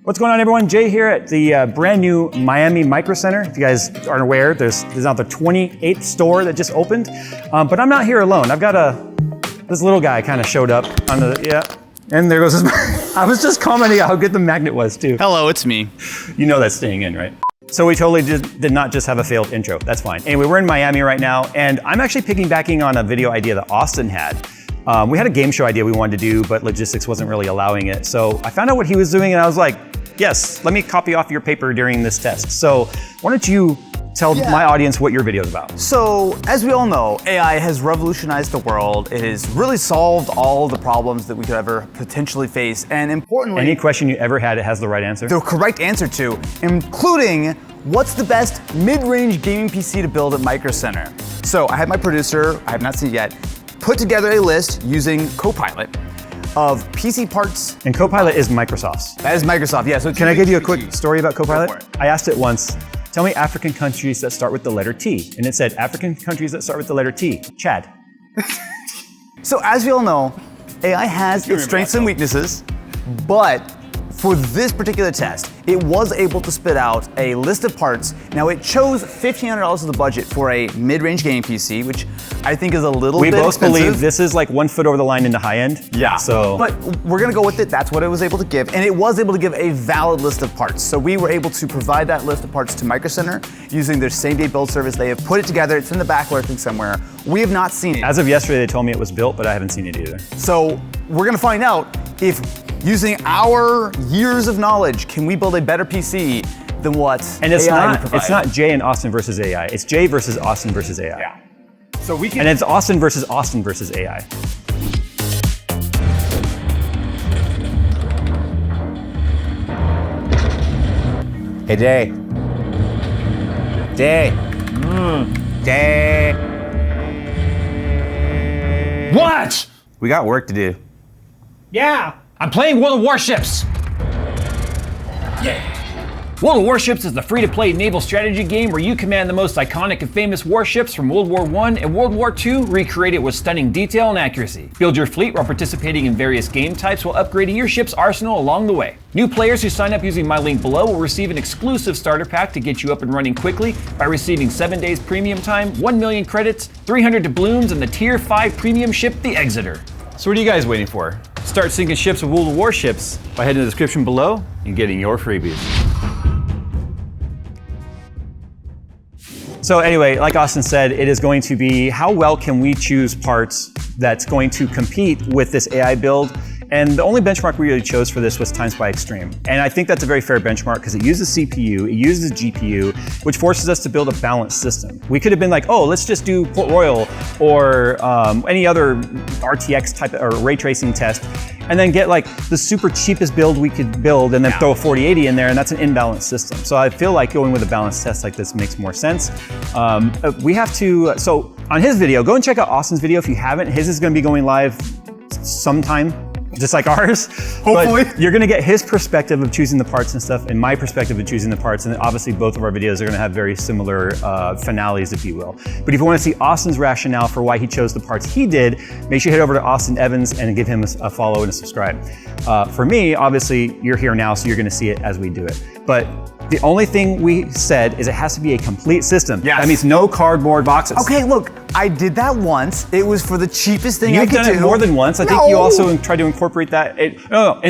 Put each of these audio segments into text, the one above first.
What's going on, everyone? Jay here at the brand new Miami Micro Center. If you guys aren't aware, there's now the 28th store that just opened. But I'm not here alone. I've got this little guy kind of showed up on the, and there goes his, I was just commenting how good the magnet was too. Hello, it's me. You know that's staying in, right? So we totally did not just have a failed intro. That's fine. Anyway, we're in Miami right now, and I'm actually piggybacking on a video idea that Austin had. We had a game show idea we wanted to do, but logistics wasn't really allowing it. So I found out what he was doing, and I was like, yes, let me copy off your paper during this test. So why don't you tell my audience what your video is about? So, as we all know, AI has revolutionized the world. It has really solved all the problems that we could ever potentially face. And importantly, any question you ever had, it has the right answer? The correct answer to, including what's the best mid-range gaming PC to build at Micro Center. So I had my producer, I have not seen it yet, put together a list using Copilot of PC parts. And Copilot is Microsoft's. That is Microsoft, yeah. So can I give you a quick story about Copilot? I asked it once, tell me African countries that start with the letter T. And it said, African countries that start with the letter T. Chad. So as we all know, AI has its strengths and weaknesses, but for this particular test, it was able to spit out a list of parts. Now it chose $1,500 of the budget for a mid-range gaming PC, which I think is a little bit expensive. We both believe this is like 1 foot over the line into high end. Yeah. So, but we're gonna go with it. That's what it was able to give, and it was able to give a valid list of parts. So we were able to provide that list of parts to Micro Center using their same-day build service. They have put it together. It's in the back lurking somewhere. We have not seen it. As of yesterday, they told me it was built, but I haven't seen it either. So we're gonna find out if, using our years of knowledge, can we build a better PC than what AI provides? It's not Jay and Austin versus AI. It's Jay versus Austin versus AI. Yeah. So we can. And it's Austin versus AI. Hey, Jay. Jay. Jay. What? We got work to do. Yeah, I'm playing World of Warships. Yeah. World of Warships is the free-to-play naval strategy game where you command the most iconic and famous warships from World War I and World War II, recreated with stunning detail and accuracy. Build your fleet while participating in various game types while upgrading your ship's arsenal along the way. New players who sign up using my link below will receive an exclusive starter pack to get you up and running quickly by receiving 7 days premium time, 1 million credits, 300 doubloons, and the Tier 5 premium ship, the Exeter. So what are you guys waiting for? Start sinking ships with World of Warships by heading to the description below and getting your freebies. So anyway, like Austin said, it is going to be how well can we choose parts that's going to compete with this AI build. And the only benchmark we really chose for this was times by extreme. And I think that's a very fair benchmark because it uses CPU, it uses GPU, which forces us to build a balanced system. We could have been like, oh, let's just do Port Royal or any other RTX type or ray tracing test, and then get like the super cheapest build we could build and then throw a 4080 in there, and that's an imbalanced system. So I feel like going with a balanced test like this makes more sense. We have to, so on his video, go and check out Austin's video if you haven't. His is gonna be going live sometime, just like ours. Hopefully. But you're gonna get his perspective of choosing the parts and stuff, and my perspective of choosing the parts, and obviously both of our videos are gonna have very similar finales, if you will. But if you wanna see Austin's rationale for why he chose the parts he did, make sure you head over to Austin Evans and give him a follow and a subscribe. For me, obviously, you're here now, so you're gonna see it as we do it. But the only thing we said is it has to be a complete system. Yes. That means no cardboard boxes. Okay, look, I did that once. It was for the cheapest thing I could do. You've done it more than once. I think you also tried to incorporate that. In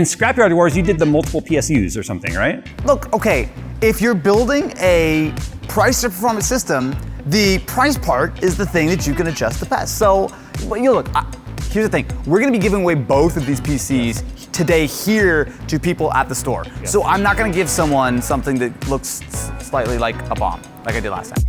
Scrapyard Wars, you did the multiple PSUs or something, right? Look, okay, if you're building a price to performance system, the price part is the thing that you can adjust the best. So, look, here's the thing. We're gonna be giving away both of these PCs today here to people at the store. Yes. So I'm not gonna give someone something that looks slightly like a bomb, like I did last time.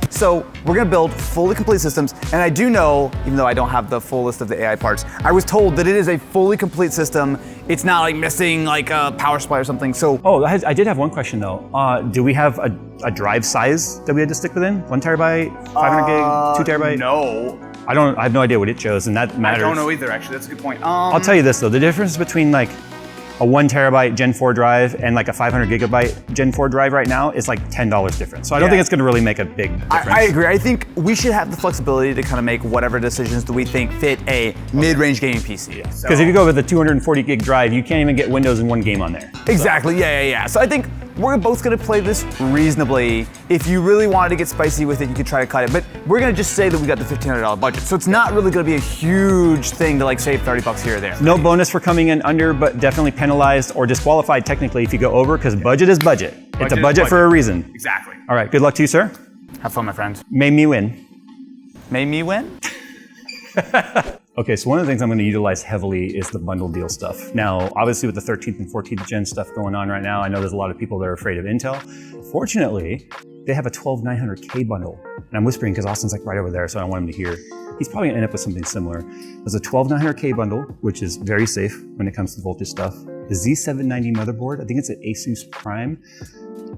So we're gonna build fully complete systems, and I do know, even though I don't have the full list of the AI parts, I was told that it is a fully complete system. It's not like missing like a power supply or something, so. Oh, I did have one question though. Do we have a drive size that we had to stick within? 1 terabyte, 500 gig, 2 terabyte? No. I have no idea what it chose, and that matters. I don't know either, actually, that's a good point. I'll tell you this though, the difference between like a 1 terabyte Gen 4 drive and like a 500 gigabyte Gen 4 drive right now is like $10 difference. So I don't think it's going to really make a big difference. I agree. I think we should have the flexibility to kind of make whatever decisions that we think fit a mid-range gaming PC. Because if you go with a 240 gig drive, you can't even get Windows in one game on there. Exactly, yeah. So I think we're both gonna play this reasonably. If you really wanted to get spicy with it, you could try to cut it. But we're gonna just say that we got the $1,500 budget. So it's not really gonna be a huge thing to like save 30 bucks here or there. No bonus for coming in under, but definitely penalized or disqualified technically if you go over, because budget is budget. It's a budget for a reason. Exactly. All right, good luck to you, sir. Have fun, my friend. May me win. May me win? Okay, so one of the things I'm going to utilize heavily is the bundle deal stuff. Now, obviously with the 13th and 14th gen stuff going on right now, I know there's a lot of people that are afraid of Intel. Fortunately, they have a 12900K bundle. And I'm whispering because Austin's like right over there, so I don't want him to hear. He's probably going to end up with something similar. There's a 12900K bundle, which is very safe when it comes to voltage stuff. The Z790 motherboard, I think it's an Asus Prime,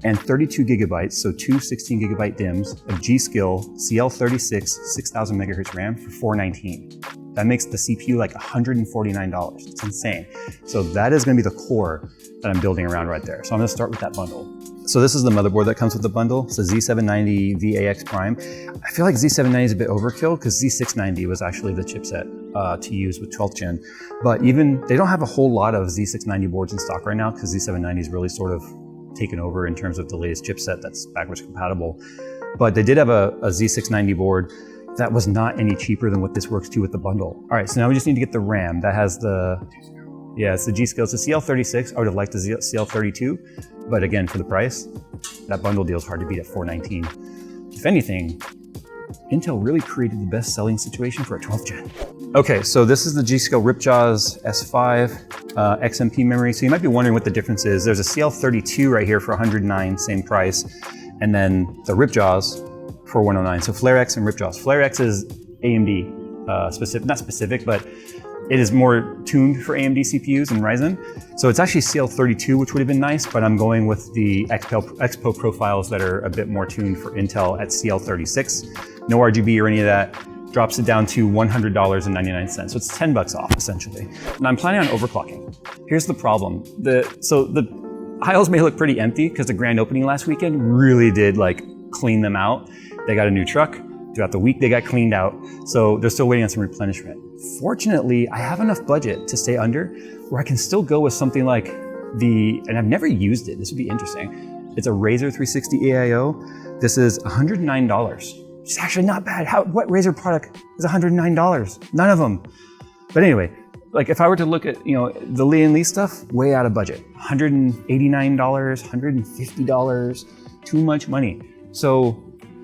and 32 gigabytes, so two 16 gigabyte DIMMs of G-Skill CL36 6000 megahertz RAM for $419. That makes the CPU like $149. It's insane. So that is gonna be the core that I'm building around right there. So I'm gonna start with that bundle. So this is the motherboard that comes with the bundle. It's a Z790 VAX Prime. I feel like Z790 is a bit overkill because Z690 was actually the chipset to use with 12th gen. But even, they don't have a whole lot of Z690 boards in stock right now because Z790 is really sort of taken over in terms of the latest chipset that's backwards compatible. But they did have a Z690 board that was not any cheaper than what this works to with the bundle. All right, so now we just need to get the RAM. That has the, it's the G-Skill. It's the CL36. I would have liked the CL32, but again, for the price, that bundle deal is hard to beat at $419. If anything, Intel really created the best selling situation for a 12th gen. Okay, so this is the G-Skill Ripjaws S5 XMP memory. So you might be wondering what the difference is. There's a CL32 right here for $109, same price, and then the Ripjaws for $109. So FlareX and Ripjaws. FlareX is AMD specific, not specific, but it is more tuned for AMD CPUs and Ryzen. So it's actually CL32, which would have been nice, but I'm going with the Expo profiles that are a bit more tuned for Intel at CL36. No RGB or any of that. Drops it down to $100.99. So it's 10 bucks off, essentially. And I'm planning on overclocking. Here's the problem. So the aisles may look pretty empty because the grand opening last weekend really did like clean them out. They got a new truck. Throughout the week, they got cleaned out. So they're still waiting on some replenishment. Fortunately, I have enough budget to stay under where I can still go with something like and I've never used it. This would be interesting. It's a Razer 360 AIO. This is $109. It's actually not bad. What Razer product is $109? None of them. But anyway, like if I were to look at, the Lee & Lee stuff, way out of budget. $189, $150, too much money. So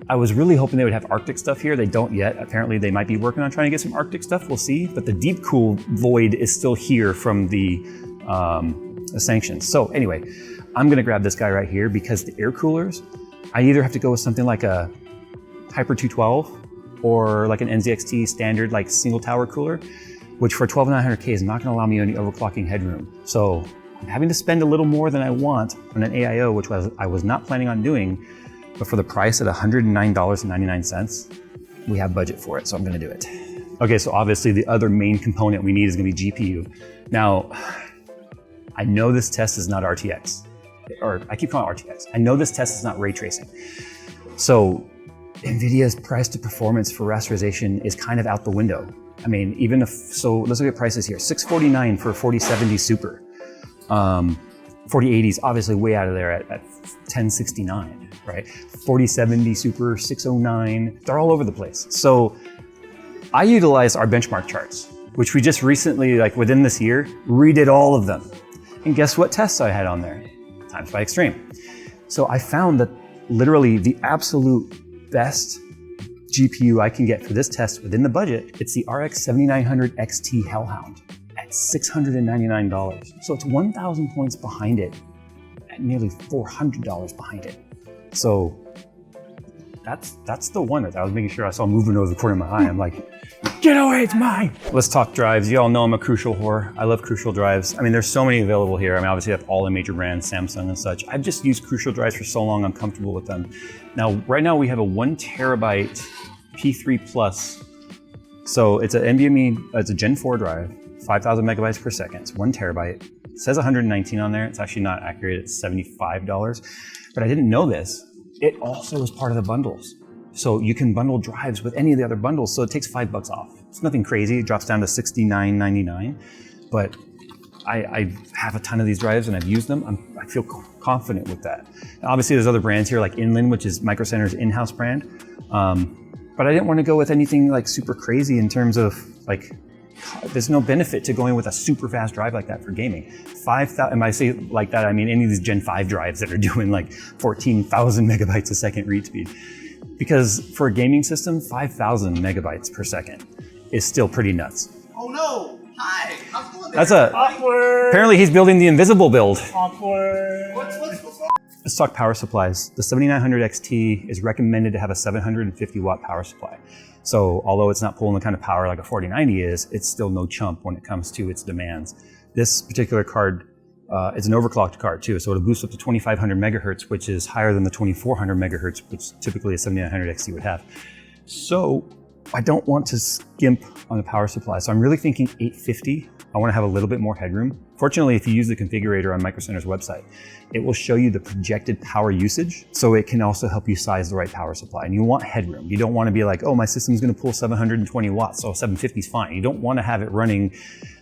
I was really hoping they would have Arctic stuff here. They don't yet. Apparently they might be working on trying to get some Arctic stuff. We'll see. But the deep cool void is still here from the sanctions. So anyway, I'm gonna grab this guy right here because the air coolers, I either have to go with something like a Hyper 212 or like an NZXT standard like single tower cooler, which for 12900K is not gonna allow me any overclocking headroom. So I'm having to spend a little more than I want on an AIO, which I was not planning on doing. But for the price at $109.99, we have budget for it, so I'm gonna do it. Okay, so obviously the other main component we need is gonna be GPU. Now, I know this test is not RTX, or I keep calling it RTX. I know this test is not ray tracing. So NVIDIA's price to performance for rasterization is kind of out the window. I mean, so let's look at prices here. $649 for 4070 Super. 4080 is obviously way out of there at 1069, right? 4070 Super, 609, they're all over the place. So I utilize our benchmark charts, which we just recently, like within this year, redid all of them. And guess what tests I had on there? Times by Extreme. So I found that literally the absolute best GPU I can get for this test within the budget, it's the RX 7900 XT Hellhound at $699. So it's 1,000 points behind it at nearly $400 behind it. So that's the one that I was making sure I saw moving over the corner of my eye. I'm like, get away, it's mine. Let's talk drives. You all know I'm a Crucial whore. I love Crucial drives. I mean, there's so many available here. I mean, obviously I have all the major brands, Samsung and such. I've just used Crucial drives for so long, I'm comfortable with them. Now, right now we have a 1 terabyte P3 Plus. So it's an NVMe, it's a Gen 4 drive, 5,000 megabytes per second. It's 1 terabyte, It says 119 on there. It's actually not accurate. It's $75. But I didn't know this. It also is part of the bundles. So you can bundle drives with any of the other bundles. So it takes $5 off. It's nothing crazy. It drops down to $69.99. But I have a ton of these drives and I've used them. I feel confident with that. Now, obviously, there's other brands here like Inland, which is Micro Center's in-house brand. But I didn't want to go with anything like super crazy in terms of like, there's no benefit to going with a super fast drive like that for gaming. 5,000, and I say like that, I mean any of these Gen 5 drives that are doing like 14,000 megabytes a second read speed. Because for a gaming system, 5,000 megabytes per second is still pretty nuts. Oh no! Hi! How's it going there? That's a, Awkward. apparently he's building the invisible build. Awkward. What's Let's talk power supplies. The 7900 XT is recommended to have a 750 watt power supply. So although it's not pulling the kind of power like a 4090 is, it's still no chump when it comes to its demands. This particular card is an overclocked card too, so it'll boost up to 2500 megahertz, which is higher than the 2400 megahertz, which typically a 7900 XT would have. So I don't want to skimp on the power supply, so I'm really thinking 850. I want to have a little bit more headroom. Fortunately, if you use the configurator on Micro Center's website, it will show you the projected power usage, so it can also help you size the right power supply. And you want headroom. You don't want to be like, oh, my system's going to pull 720 watts, so 750 is fine. You don't want to have it running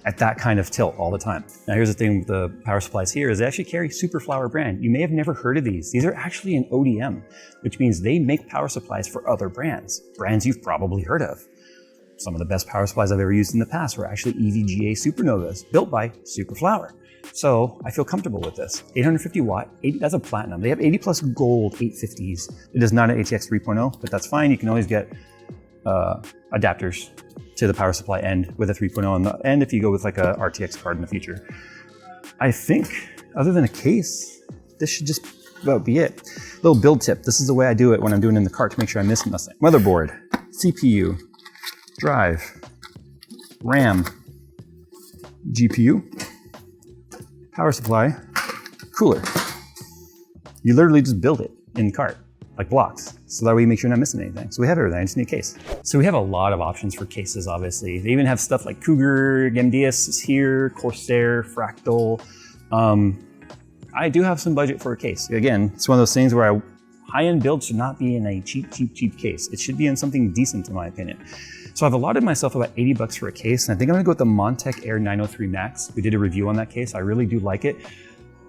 at that kind of tilt all the time. Now, here's the thing with the power supplies here is they actually carry Superflower brand. You may have never heard of these. These are actually an ODM, which means they make power supplies for other brands you've probably heard of. Some of the best power supplies I've ever used in the past were actually EVGA Supernovas, built by Superflower. So I feel comfortable with this. 850 watt, that's a platinum. They have 80 plus gold 850s. It is not an ATX 3.0, but that's fine. You can always get adapters to the power supply end with a 3.0 on the end if you go with like a RTX card in the future. I think, other than a case, this should just about be it. Little build tip. This is the way I do it when I'm doing it in the cart to make sure I miss nothing. Motherboard, CPU, drive, RAM, GPU, power supply, cooler. You literally just build it in the cart, like blocks. So that way you make sure you're not missing anything. So we have everything, I just need a case. So we have a lot of options for cases, obviously. They even have stuff like Cougar, Gemdias is here, Corsair, Fractal. I do have some budget for a case. Again, it's one of those things where high-end build should not be in a cheap case. It should be in something decent, in my opinion. So I've allotted myself about 80 bucks for a case, and I think I'm gonna go with the Montech Air 903 Max. We did a review on that case. I really do like it.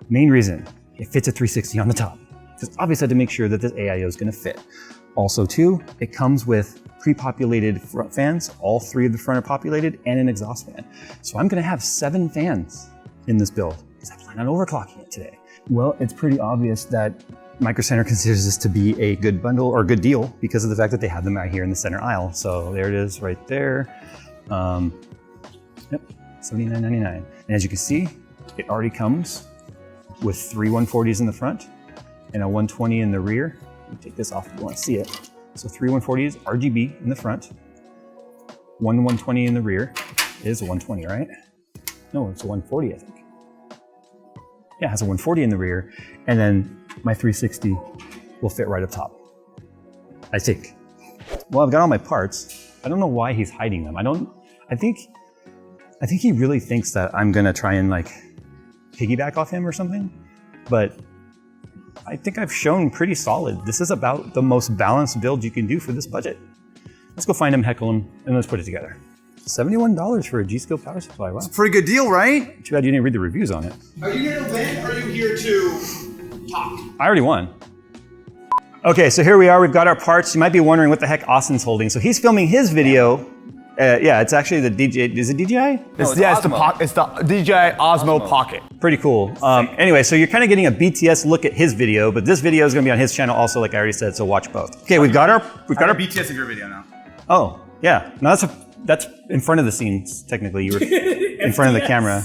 Main reason, it fits a 360 on the top. Because obviously I had to make sure that this AIO is gonna fit. Also too, it comes with pre-populated front fans. All 3 of the front are populated and an exhaust fan. So I'm gonna have 7 fans in this build because I plan on overclocking it today. Well, it's pretty obvious that Micro Center considers this to be a good bundle or good deal because of the fact that they have them right here in the center aisle. So there it is right there. Yep, $79.99. And as you can see, it already comes with 3 140s in the front and a 120 in the rear. Let me take this off if you want to see it. So 3 140s RGB in the front, 1 120 in the rear. It is a 120, right? No, it's a 140, I think. Yeah, it has a 140 in the rear, and then my 360 will fit right up top, I think. Well, I've got all my parts. I don't know why he's hiding them. I think he really thinks that I'm gonna try and like piggyback off him or something, but I think I've shown pretty solid. This is about the most balanced build you can do for this budget. Let's go find him, heckle him, and let's put it together. $71 for a G-Skill power supply, wow. Pretty good deal, right? Too bad you didn't read the reviews on it. Are you here to win or are you here to talk? I already won. Okay, so here we are, we've got our parts. You might be wondering what the heck Austin's holding. So he's filming his video. Yeah, it's actually the DJI, is it DJI? It's the DJI Osmo Pocket. Pretty cool. Anyway, so you're kind of getting a BTS look at his video, but this video is gonna be on his channel also, like I already said, so watch both. Okay, we've got our BTS of your video now. Oh, yeah. No, that's in front of the scenes, technically. You were in front of the camera.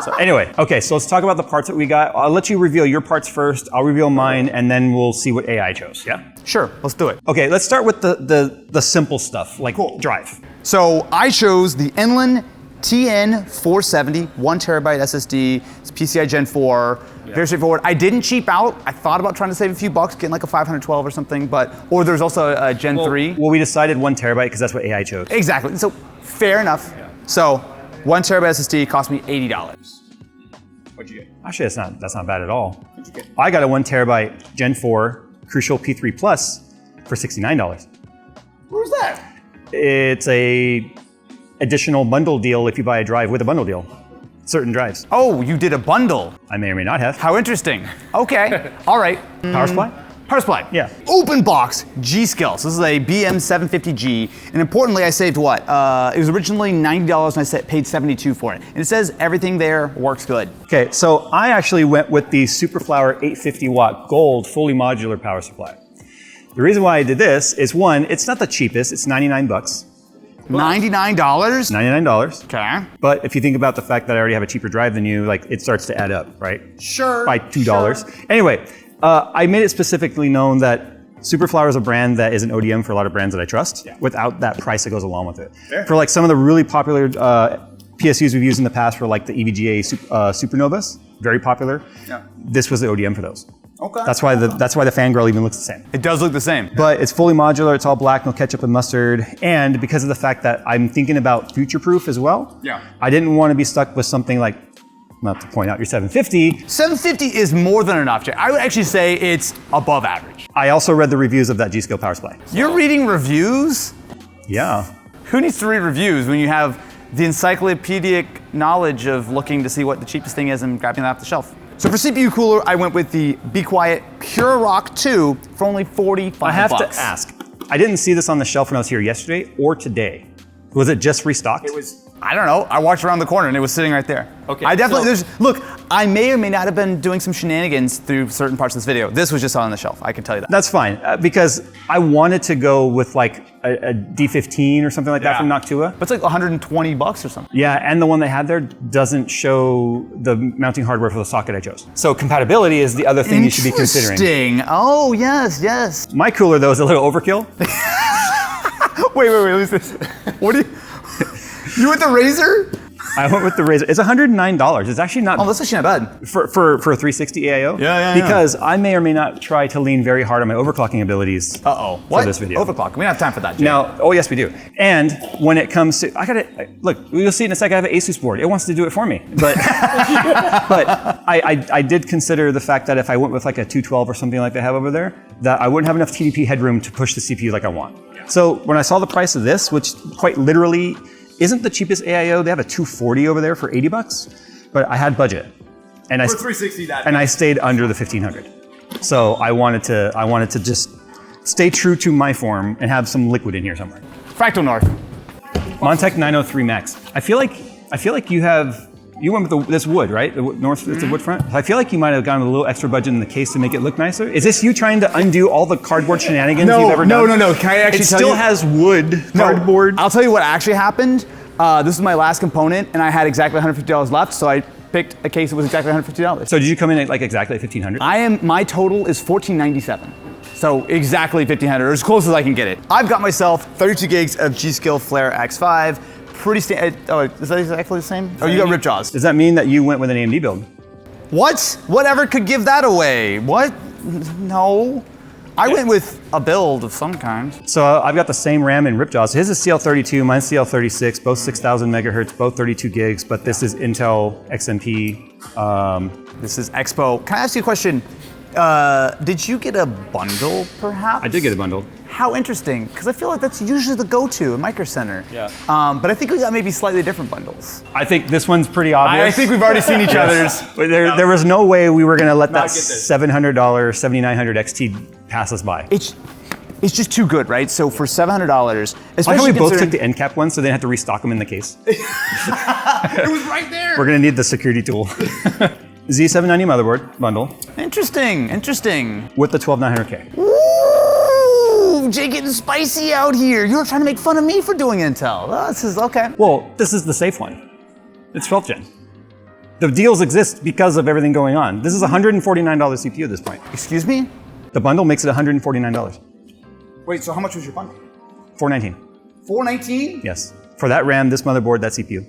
So anyway, okay, so let's talk about the parts that we got. I'll let you reveal your parts first, I'll reveal mine, and then we'll see what AI chose, yeah? Sure, let's do it. Okay, let's start with the simple stuff, like drive. So I chose the Inland TN470, 1 terabyte SSD, it's PCI Gen 4, very straightforward. I didn't cheap out. I thought about trying to save a few bucks, getting like a 512 or something, or there's also a Gen 3. Well, we decided 1 terabyte because that's what AI chose. Exactly, so fair enough. Yeah. So 1 terabyte SSD cost me $80. What'd you get? Actually, that's not bad at all. I got a 1 terabyte Gen 4 Crucial P3 Plus for $69. Where's that? It's a additional bundle deal if you buy a drive with a bundle deal. Certain drives. Oh, you did a bundle. I may or may not have. How interesting. Okay, all right. Power supply? Power supply. Yeah. Open box G-Skill. So this is a BM750G, and importantly, I saved what? It was originally $90, and I paid $72 for it. And it says everything there works good. Okay, so I actually went with the Superflower 850 watt gold fully modular power supply. The reason why I did this is one, it's not the cheapest, it's $99. $99? $99. Okay. But if you think about the fact that I already have a cheaper drive than you, like it starts to add up, right? Sure. By $2. Anyway, I made it specifically known that Superflower is a brand that is an ODM for a lot of brands that I trust, without that price that goes along with it. Fair. For like some of the really popular PSUs we've used in the past for like the EVGA Supernovas, very popular. Yeah. This was the ODM for those. Okay. That's why the Fangirl even looks the same. It does look the same. But it's fully modular, it's all black, no ketchup and mustard. And because of the fact that I'm thinking about future-proof as well, I didn't want to be stuck with something like, not to point out your 750. 750 is more than enough, Jay. I would actually say it's above average. I also read the reviews of that G-Skill power supply. You're reading reviews? Yeah. Who needs to read reviews when you have the encyclopedic knowledge of looking to see what the cheapest thing is and grabbing that off the shelf? So for CPU cooler, I went with the Be Quiet Pure Rock 2 for only 45 I have bucks. to ask, I didn't see this on the shelf when I was here yesterday or today. Was it just restocked? It was, I don't know, I walked around the corner and it was sitting right there. Okay, I definitely, look, I may or may not have been doing some shenanigans through certain parts of this video. This was just on the shelf, I can tell you that. That's fine, because I wanted to go with like a D15 or something like that from Noctua. But it's like 120 bucks or something. Yeah, and the one they had there doesn't show the mounting hardware for the socket I chose. So compatibility is the other thing you should be considering. Interesting. Oh, yes, yes. My cooler though is a little overkill. Wait, who's this? What do you went the Razer? I went with the Razer. It's $109. It's actually not Oh, that's actually not bad. for a 360 AIO. Yeah. Because I may or may not try to lean very hard on my overclocking abilities Uh-oh. for this video. Overclock. We don't have time for that, Jay. Now, oh yes, we do. And when it comes to, look, you'll see in a second, I have an Asus board. It wants to do it for me. But, but I did consider the fact that if I went with like a 212 or something like they have over there, that I wouldn't have enough TDP headroom to push the CPU like I want. So when I saw the price of this, which quite literally isn't the cheapest AIO, they have a 240 over there for 80 bucks, but I had budget. And For 360 that. and I stayed under the 1500. So I wanted to just stay true to my form and have some liquid in here somewhere. Fractal North. Montec 903 Max. I feel like you went with this wood, right? The North, it's a wood front. I feel like you might have gotten a little extra budget in the case to make it look nicer. Is this you trying to undo all the cardboard shenanigans you've ever done? No. Can I actually It tell still you? has wood, cardboard. I'll tell you what actually happened. This is my last component, and I had exactly $150 left, so I picked a case that was exactly $150. So did you come in at like exactly 1500? My total is $1497. So exactly $1,500, or as close as I can get it. I've got myself 32 gigs of G-Skill Flare X5. Pretty standard. Oh, is that exactly the same? Oh, you got Ripjaws. Does that mean that you went with an AMD build? What? Whatever could give that away? What? No. I went with a build of some kind. So I've got the same RAM in Ripjaws. His is CL32, mine's CL36, both 6,000 megahertz, both 32 gigs, but this is Intel XMP. This is Expo. Can I ask you a question? Did you get a bundle, perhaps? I did get a bundle. How interesting, because I feel like that's usually the go-to at Micro Center. Yeah. But I think we got maybe slightly different bundles. I think this one's pretty obvious. I think we've already seen each other's. But there was no way we were going to let that get this. $700 7900 XT pass us by. It's just too good, right? So for $700, I especially like how we both took considering- the end cap one, so they didn't have to restock them in the case. It was right there. We're going to need the security tool. Z790 motherboard bundle Interesting. with the 12900K. Ooh, Jay getting spicy out here. You're trying to make fun of me for doing Intel. Oh, this is okay. Well, this is the safe one. It's 12th gen. The deals exist because of everything going on. This is a $149 CPU at this point. Excuse me? The bundle makes it $149. Wait, so how much was your bundle? $419. $419? Yes. For that RAM, this motherboard, that CPU.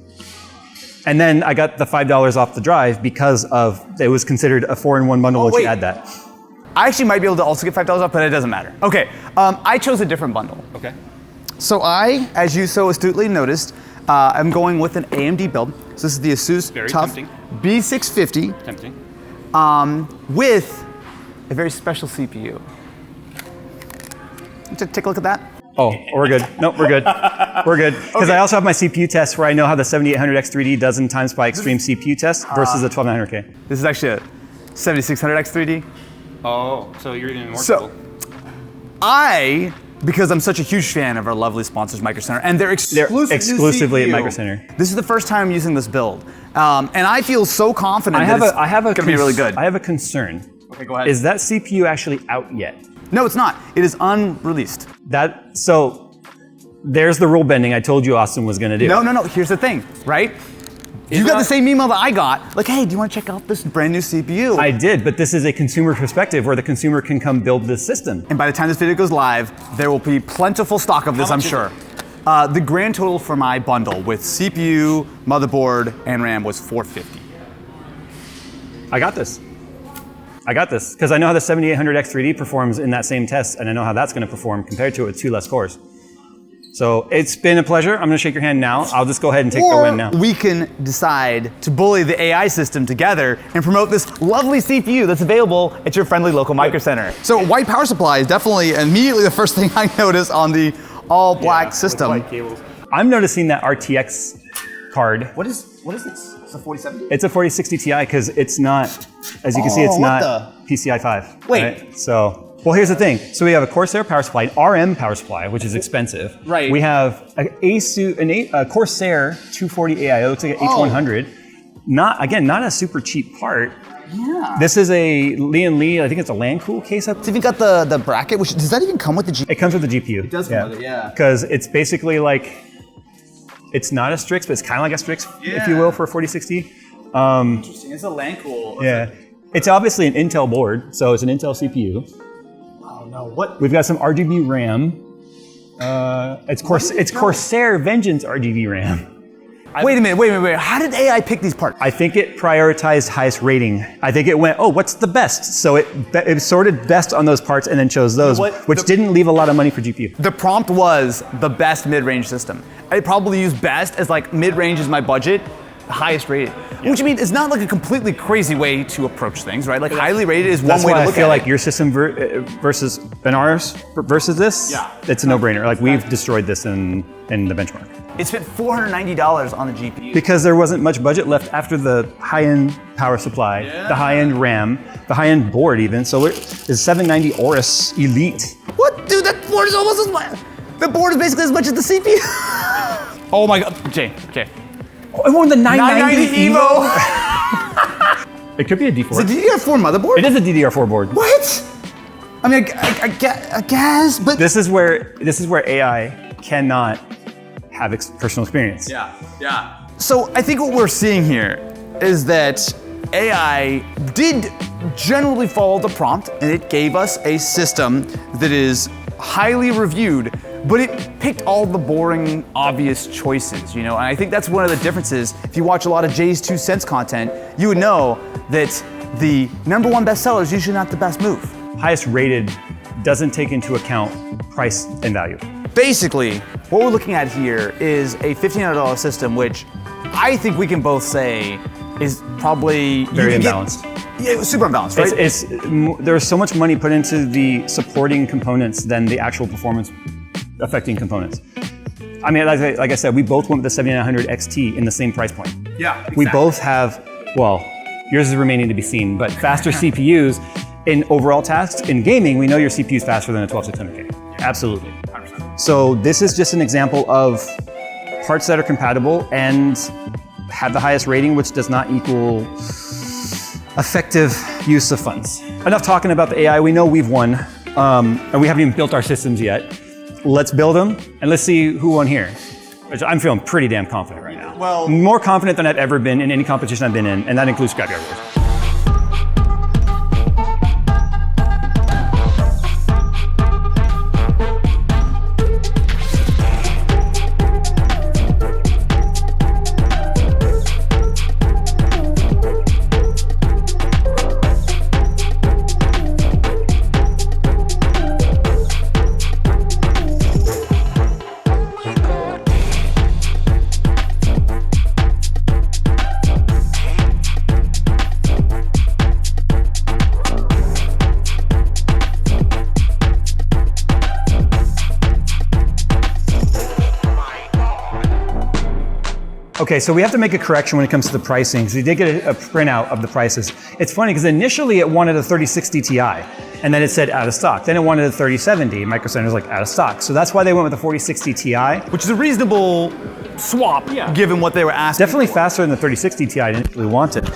And then I got the $5 off the drive because of it was considered a 4-in-1 bundle once you wait. add that. I actually might be able to also get $5 off, but it doesn't matter. Okay, I chose a different bundle. Okay. So I, as you so astutely noticed, I'm going with an AMD build. So this is the Asus Very TUF tempting. B650 Tempting. with a very special CPU. Take a look at that. Oh, we're good. Nope, we're good. We're good. Because I also have my CPU test where I know how the 7800X3D does in Time Spy Extreme CPU test versus the 12900K. This is actually a 7600X3D. Oh, so you're even more So, because I'm such a huge fan of our lovely sponsors, Micro Center, and they're exclusively at CPU, Micro Center. This is the first time I'm using this build, and I feel so confident I have a gonna be really good. I have a concern. Okay, go ahead. Is that CPU actually out yet? No, it's not. It is unreleased. So there's the rule bending I told you Austin was gonna do. No. Here's the thing, right? You got the same email that I got. Like, hey, do you want to check out this brand new CPU? I did, but this is a consumer perspective where the consumer can come build this system. And by the time this video goes live, there will be plentiful stock of this, I'm sure. The grand total for my bundle with CPU, motherboard, and RAM was $450. I got this. Because I know how the 7800X3D performs in that same test, and I know how that's gonna perform compared to it with 2 less cores. So it's been a pleasure. I'm gonna shake your hand now. I'll just go ahead and take the win now. We can decide to bully the AI system together and promote this lovely CPU that's available at your friendly local Micro Center. So white power supply is definitely immediately the first thing I noticed on the all black system. I'm noticing that RTX card. What is this? It's a 4070? It's a 4060 Ti because it's not, as you can see, it's what not PCI 5. Wait. Right? So, well, here's the thing. So we have a Corsair power supply, an RM power supply, which is expensive. Right. We have a Corsair 240 AIO, looks like an H100. Not a super cheap part. Yeah. This is a Lee, I think it's a LAN-Cool case up. It's even got the bracket, which does that even come with the GPU? It comes with the GPU. It does come with it, yeah. Because it's basically like, it's not a Strix, but it's kind of like a Strix, if you will, for a 4060. Interesting. It's a LAN-Cool. Yeah. It's obviously an Intel board, so it's an Intel CPU. Oh no, what? We've got some RGB RAM. It's Corsair Vengeance RGB RAM. Wait a minute. How did AI pick these parts? I think it prioritized highest rating. I think it went, what's the best? So it sorted best on those parts and then chose those, which didn't leave a lot of money for GPU. The prompt was the best mid-range system. I probably use best as like mid-range is my budget, highest rated. Yeah. Which means it's not like a completely crazy way to approach things, right? Like highly rated is one way to look at it. That's why I feel like your system versus Benares versus this, it's a no-brainer. Like we've destroyed this in the benchmark. It spent $490 on the GPU. Because there wasn't much budget left after the high-end power supply, the high-end RAM, the high-end board even. So it's 790 Aorus Elite. What? Dude, that board is almost as much. The board is basically as much as the CPU. Oh my God, Jay. Oh, I wanted the 990 Evo. It could be a D4. Is it a DDR4 motherboard? It is a DDR4 board. What? I mean, I guess, but this is where AI cannot have personal experience. Yeah. So I think what we're seeing here is that AI did generally follow the prompt, and it gave us a system that is highly reviewed, but it picked all the boring, obvious choices, you know? And I think that's one of the differences. If you watch a lot of Jay's 2 cents content, you would know that the #1 bestseller is usually not the best move. Highest rated doesn't take into account price and value. Basically, what we're looking at here is a $1,500 system, which I think we can both say is probably very imbalanced. Yeah, super unbalanced, right? There's so much money put into the supporting components than the actual performance affecting components. I mean, like I said, we both went with the 7900 XT in the same price point. Yeah, exactly. We both have, well, yours is remaining to be seen, but faster CPUs in overall tasks. In gaming, we know your CPU is faster than a 12600K. Absolutely. 100%. So this is just an example of parts that are compatible and have the highest rating, which does not equal effective use of funds. Enough talking about the AI. We know we've won, and we haven't even built our systems yet. Let's build them, and let's see who won here. Which I'm feeling pretty damn confident right now. Well, more confident than I've ever been in any competition I've been in, and that includes Scrapyard Wars. Okay, so we have to make a correction when it comes to the pricing, because we did get a printout of the prices. It's funny, because initially it wanted a 3060 Ti, and then it said out of stock. Then it wanted a 3070. Micro Center was like out of stock. So that's why they went with the 4060 Ti. Which is a reasonable swap, given what they were asking. Definitely faster than the 3060 Ti initially wanted.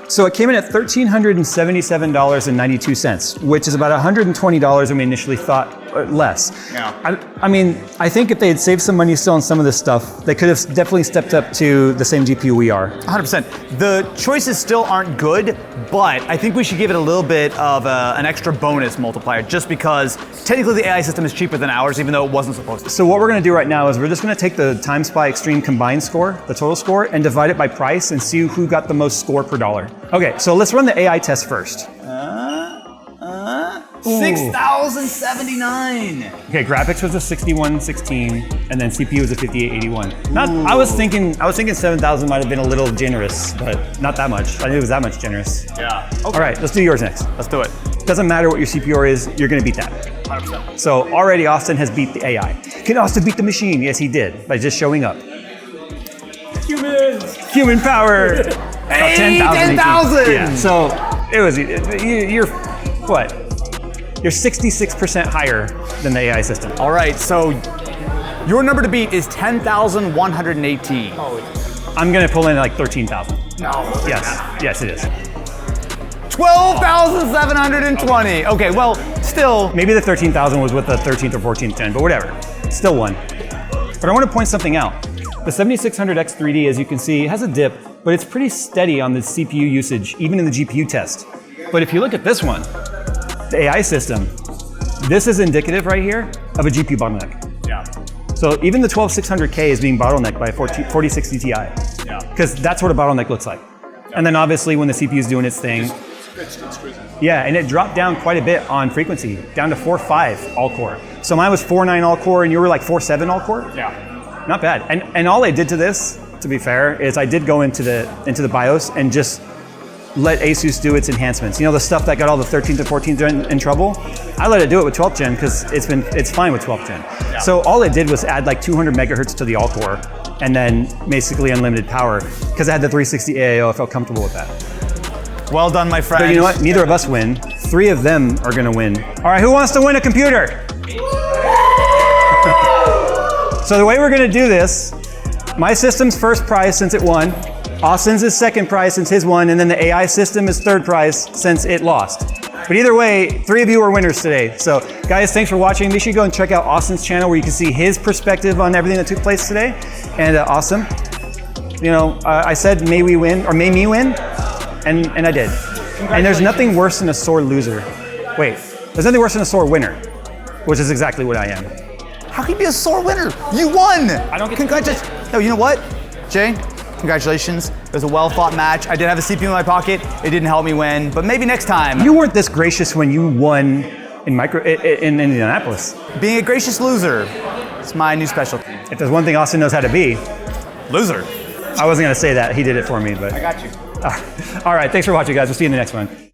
So it came in at $1,377.92, which is about $120 than we initially thought, less. Yeah. I mean, I think if they had saved some money still on some of this stuff, they could have definitely stepped up to the same GPU we are. 100%. The choices still aren't good, but I think we should give it a little bit of an extra bonus multiplier, just because technically the AI system is cheaper than ours, even though it wasn't supposed to. So what we're going to do right now is we're just going to take the TimeSpy Extreme combined score, the total score, and divide it by price and see who got the most score per dollar. Okay, so let's run the AI test first. 6,079. Okay, graphics was a 6116, and then CPU was a 5881. I was thinking 7,000 might have been a little generous, but not that much. I didn't think it was that much generous. Yeah. All right, let's do yours next. Let's do it. Doesn't matter what your CPU is, you're going to beat that. 100%. So already Austin has beat the AI. Can Austin beat the machine? Yes, he did, by just showing up. Human power. Hey, 10,000. 10,000. Yeah. So it was. You're what? You're 66% higher than the AI system. All right, so your number to beat is 10,118. I'm gonna pull in like 13,000. No. Yes, it is. 12,720. Okay, well, still. Maybe the 13,000 was with the 13th or 14th gen, but whatever. Still won. But I want to point something out. The 7600X 3D, as you can see, has a dip, but it's pretty steady on the CPU usage, even in the GPU test. But if you look at this one, the AI system, this is indicative right here of a GPU bottleneck. Yeah. So even the 12600K is being bottlenecked by a 4060 Ti. Yeah. Because that's what a bottleneck looks like. And then obviously when the CPU is doing its thing, yeah, and it dropped down quite a bit on frequency, down to 4.5 all core. So mine was 4.9 all core and you were like 4.7 all core? Yeah. Not bad. And all I did to this, to be fair, is I did go into the BIOS and just let ASUS do its enhancements. You know, the stuff that got all the 13th to 14th gen in trouble? I let it do it with 12th gen because it's fine with 12th gen. Yeah. So all it did was add like 200 megahertz to the all core and then basically unlimited power. Because I had the 360 AIO, I felt comfortable with that. Well done, my friend. But you know what? Neither of us win. 3 of them are gonna win. All right, who wants to win a computer? So the way we're gonna do this, my system's first prize since it won, Austin's is second prize since his won, and then the AI system is third prize since it lost. But either way, 3 of you are winners today. So guys, thanks for watching. Make sure you go and check out Austin's channel where you can see his perspective on everything that took place today. And Austin, you know, I said may we win, or may me win, and I did. And there's nothing worse than a sore loser. Wait, there's nothing worse than a sore winner, which is exactly what I am. How can you be a sore winner? You won! I don't get Congratulations. No, you know what, Jay? Congratulations. It was a well-fought match. I did have a CPU in my pocket. It didn't help me win, but maybe next time. You weren't this gracious when you won in Indianapolis. Being a gracious loser is my new specialty. If there's one thing Austin knows how to be, Loser. I wasn't gonna say that. He did it for me, but. I got you. All right, thanks for watching, guys. We'll see you in the next one.